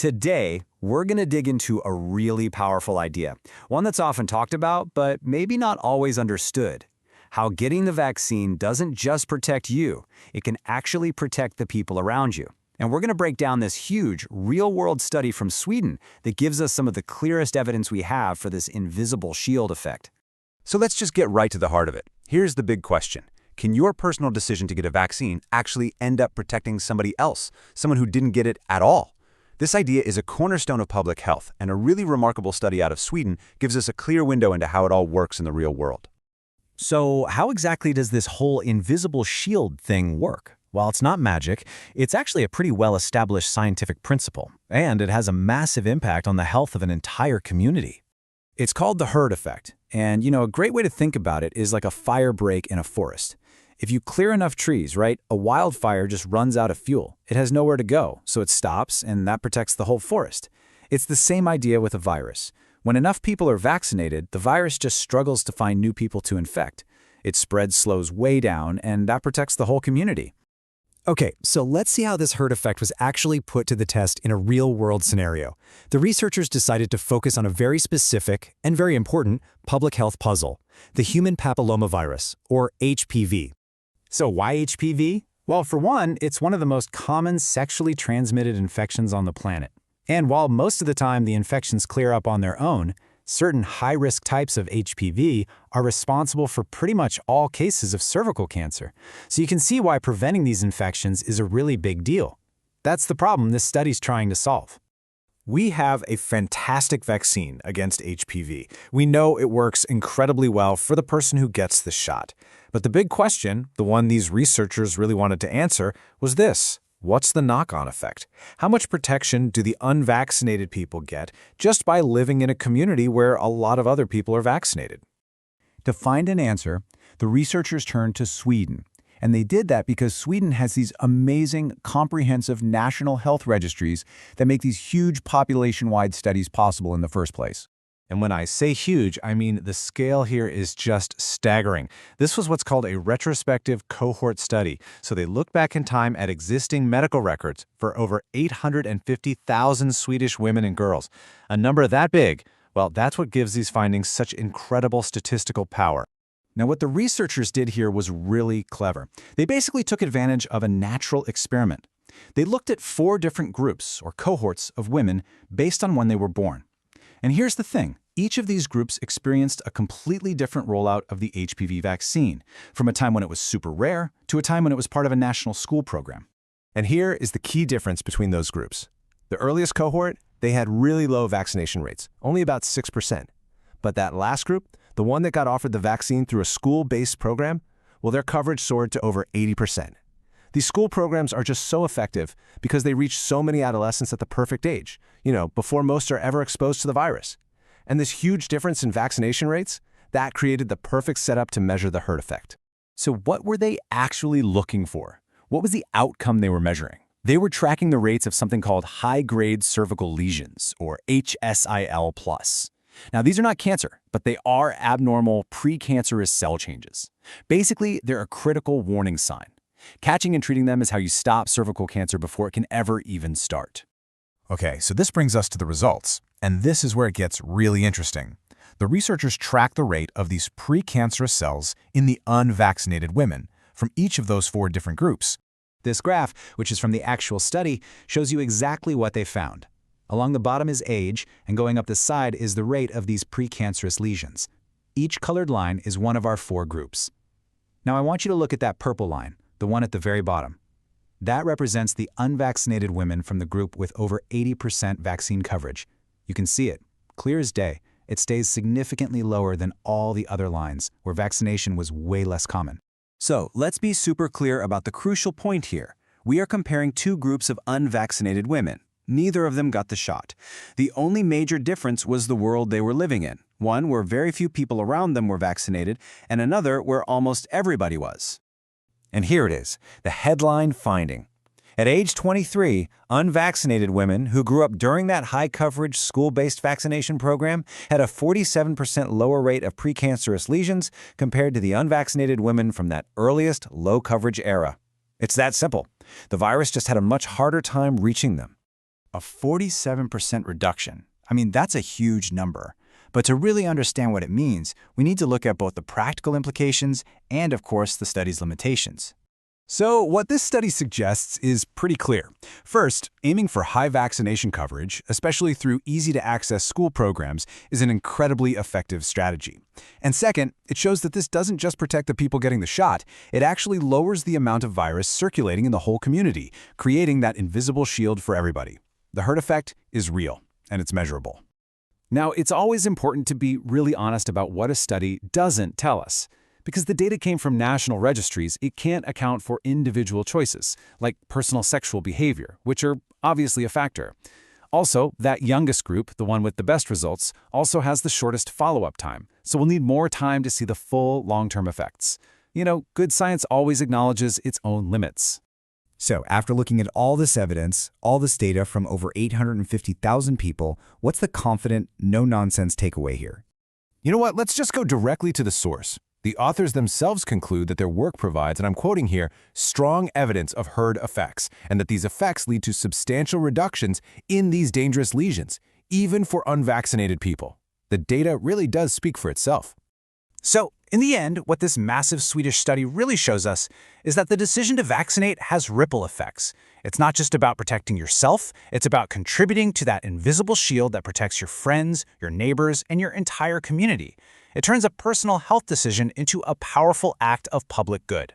Today, we're going to dig into a really powerful idea, one that's often talked about, but maybe not always understood. How getting the vaccine doesn't just protect you, it can actually protect the people around you. And we're going to break down this huge, real-world study from Sweden that gives us some of the clearest evidence we have for this invisible shield effect. So let's just get right to the heart of it. Here's the big question. Can your personal decision to get a vaccine actually end up protecting somebody else, someone who didn't get it at all? This idea is a cornerstone of public health, and a really remarkable study out of Sweden gives us a clear window into how it all works in the real world. So how exactly does this whole invisible shield thing work? While it's not magic, it's actually a pretty well-established scientific principle, and it has a massive impact on the health of an entire community. It's called the herd effect, and a great way to think about it is like a fire break in a forest. If you clear enough trees, right, a wildfire just runs out of fuel. It has nowhere to go, so it stops, and that protects the whole forest. It's the same idea with a virus. When enough people are vaccinated, the virus just struggles to find new people to infect. Its spread slows way down, and that protects the whole community. Okay, so let's see how this herd effect was actually put to the test in a real-world scenario. The researchers decided to focus on a very specific and very important public health puzzle, the human papillomavirus, or HPV. So why HPV? Well, for one, it's one of the most common sexually transmitted infections on the planet. And while most of the time the infections clear up on their own, certain high-risk types of HPV are responsible for pretty much all cases of cervical cancer. So you can see why preventing these infections is a really big deal. That's the problem this study's trying to solve. We have a fantastic vaccine against HPV. We know it works incredibly well for the person who gets the shot. But the big question, the one these researchers really wanted to answer, was this. What's the knock-on effect? How much protection do the unvaccinated people get just by living in a community where a lot of other people are vaccinated? To find an answer, the researchers turned to Sweden. And they did that because Sweden has these amazing, comprehensive national health registries that make these huge population-wide studies possible in the first place. And when I say huge, I mean the scale here is just staggering. This was what's called a retrospective cohort study. So they looked back in time at existing medical records for over 850,000 Swedish women and girls. A number that big, well, that's what gives these findings such incredible statistical power. Now, what the researchers did here was really clever. They basically took advantage of a natural experiment. They looked at 4 different groups, or cohorts, of women based on when they were born. And here's the thing. Each of these groups experienced a completely different rollout of the HPV vaccine, from a time when it was super rare to a time when it was part of a national school program. And here is the key difference between those groups. The earliest cohort, they had really low vaccination rates, only about 6%. But that last group, the one that got offered the vaccine through a school-based program, well, their coverage soared to over 80%. These school programs are just so effective because they reach so many adolescents at the perfect age, before most are ever exposed to the virus. And this huge difference in vaccination rates, that created the perfect setup to measure the herd effect. So what were they actually looking for? What was the outcome they were measuring? They were tracking the rates of something called high-grade cervical lesions, or HSIL+. Now, these are not cancer, but they are abnormal precancerous cell changes. Basically, they're a critical warning sign. Catching and treating them is how you stop cervical cancer before it can ever even start. Okay, so this brings us to the results, and this is where it gets really interesting. The researchers tracked the rate of these precancerous cells in the unvaccinated women from each of those 4 different groups. This graph, which is from the actual study, shows you exactly what they found. Along the bottom is age, and going up the side is the rate of these precancerous lesions. Each colored line is one of our 4 groups. Now I want you to look at that purple line, the one at the very bottom. That represents the unvaccinated women from the group with over 80% vaccine coverage. You can see it, clear as day. It stays significantly lower than all the other lines, where vaccination was way less common. So let's be super clear about the crucial point here. We are comparing 2 groups of unvaccinated women. Neither of them got the shot. The only major difference was the world they were living in. One where very few people around them were vaccinated, and another where almost everybody was. And here it is, the headline finding. At age 23, unvaccinated women who grew up during that high-coverage school-based vaccination program had a 47% lower rate of precancerous lesions compared to the unvaccinated women from that earliest low-coverage era. It's that simple. The virus just had a much harder time reaching them. A 47% reduction. I mean, that's a huge number. But to really understand what it means, we need to look at both the practical implications and, of course, the study's limitations. So what this study suggests is pretty clear. First, aiming for high vaccination coverage, especially through easy-to-access school programs, is an incredibly effective strategy. And second, it shows that this doesn't just protect the people getting the shot, it actually lowers the amount of virus circulating in the whole community, creating that invisible shield for everybody. The herd effect is real, and it's measurable. Now, it's always important to be really honest about what a study doesn't tell us. Because the data came from national registries, it can't account for individual choices, like personal sexual behavior, which are obviously a factor. Also, that youngest group, the one with the best results, also has the shortest follow-up time, so we'll need more time to see the full long-term effects. You know, good science always acknowledges its own limits. So, after looking at all this evidence, all this data from over 850,000 people, what's the confident, no-nonsense takeaway here? You know what? Let's just go directly to the source. The authors themselves conclude that their work provides, and I'm quoting here, strong evidence of herd effects, and that these effects lead to substantial reductions in these dangerous lesions, even for unvaccinated people. The data really does speak for itself. So, in the end, what this massive Swedish study really shows us is that the decision to vaccinate has ripple effects. It's not just about protecting yourself, it's about contributing to that invisible shield that protects your friends, your neighbors, and your entire community. It turns a personal health decision into a powerful act of public good.